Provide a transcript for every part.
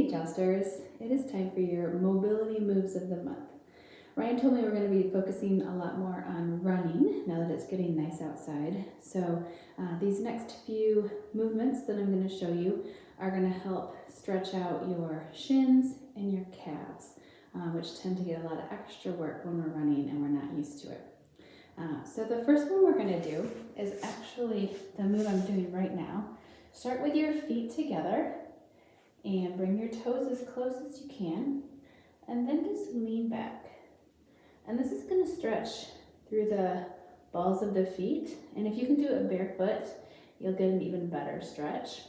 Hey Jousters, it is time for your mobility moves of the month. Ryan told me we're going to be focusing a lot more on running now that it's getting nice outside. So these next few movements that I'm going to show you are going to help stretch out your shins and your calves, which tend to get a lot of extra work when we're running and we're not used to it. So the first one we're going to do is actually the move I'm doing right now. Start with your feet together and bring your toes as close as you can, and then just lean back. And this is going to stretch through the balls of the feet, and if you can do it barefoot, you'll get an even better stretch.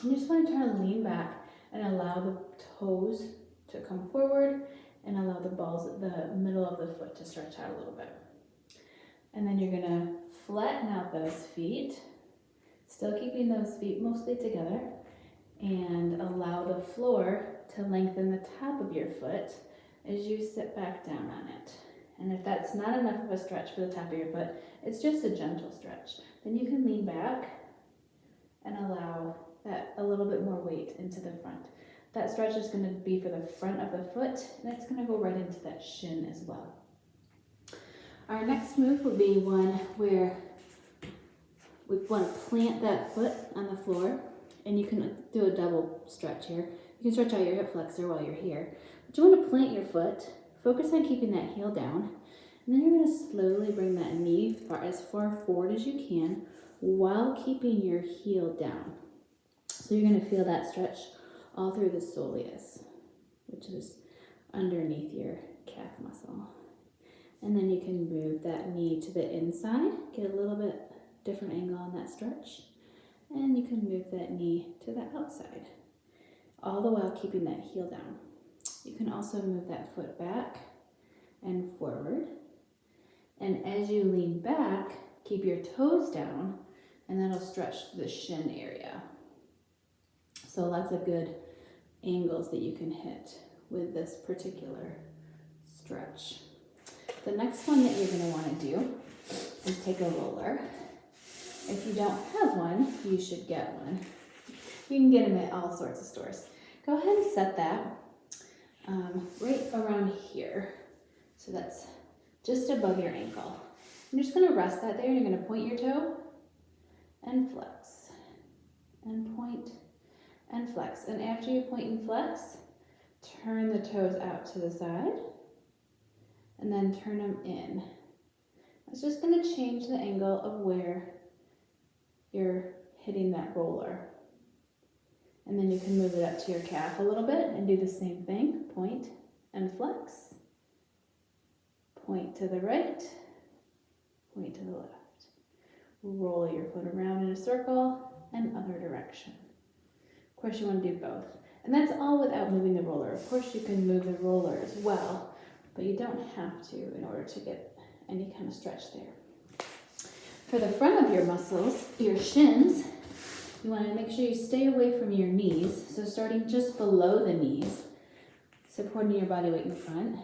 You just want to try to lean back and allow the toes to come forward and allow the balls, the middle of the foot to stretch out a little bit. And then you're going to flatten out those feet, still keeping those feet mostly together, and allow the floor to lengthen the top of your foot as you sit back down on it. And if that's not enough of a stretch for the top of your foot, it's just a gentle stretch. Then you can lean back and allow that a little bit more weight into the front. That stretch is going to be for the front of the foot, and it's going to go right into that shin as well. Our next move will be one where we want to plant that foot on the floor. And you can do a double stretch here. You can stretch out your hip flexor while you're here. But you want to plant your foot, focus on keeping that heel down, and then you're going to slowly bring that knee as far forward as you can while keeping your heel down. So you're going to feel that stretch all through the soleus, which is underneath your calf muscle. And then you can move that knee to the inside, get a little bit different angle on that stretch. And you can move that knee to the outside, all the while keeping that heel down. You can also move that foot back and forward. And as you lean back, keep your toes down, and that'll stretch the shin area. So lots of good angles that you can hit with this particular stretch. The next one that you're going to want to do is take a roller. If you don't have one, you should get one. You can get them at all sorts of stores. Go ahead and set that right around here. So that's just above your ankle. I'm just going to rest that there. You're going to point your toe and flex, and point and flex. And after you point and flex, turn the toes out to the side, and then turn them in. It's just going to change the angle of where you're hitting that roller. And then you can move it up to your calf a little bit and do the same thing. Point and flex. Point to the right. Point to the left. Roll your foot around in a circle and other direction. Of course, you want to do both. And that's all without moving the roller. Of course, you can move the roller as well, but you don't have to in order to get any kind of stretch there. For the front of your muscles, your shins, you want to make sure you stay away from your knees. So starting just below the knees, supporting your body weight in front.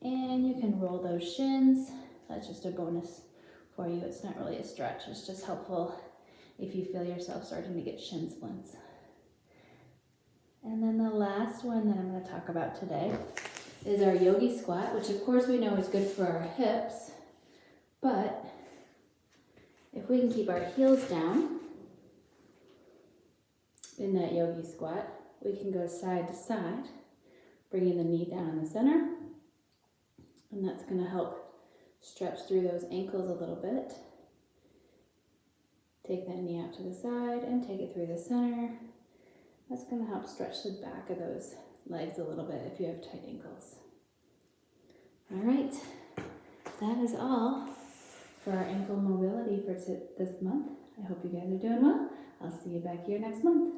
And you can roll those shins. That's just a bonus for you. It's not really a stretch. It's just helpful if you feel yourself starting to get shin splints. And then the last one that I'm going to talk about today is our yogi squat, which of course we know is good for our hips, but if we can keep our heels down in that yogi squat, we can go side to side, bringing the knee down in the center, and that's going to help stretch through those ankles a little bit. Take that knee out to the side and take it through the center. That's going to help stretch the back of those legs a little bit if you have tight ankles. All right, that is all for our ankle mobility for this month. I hope you guys are doing well. I'll see you back here next month.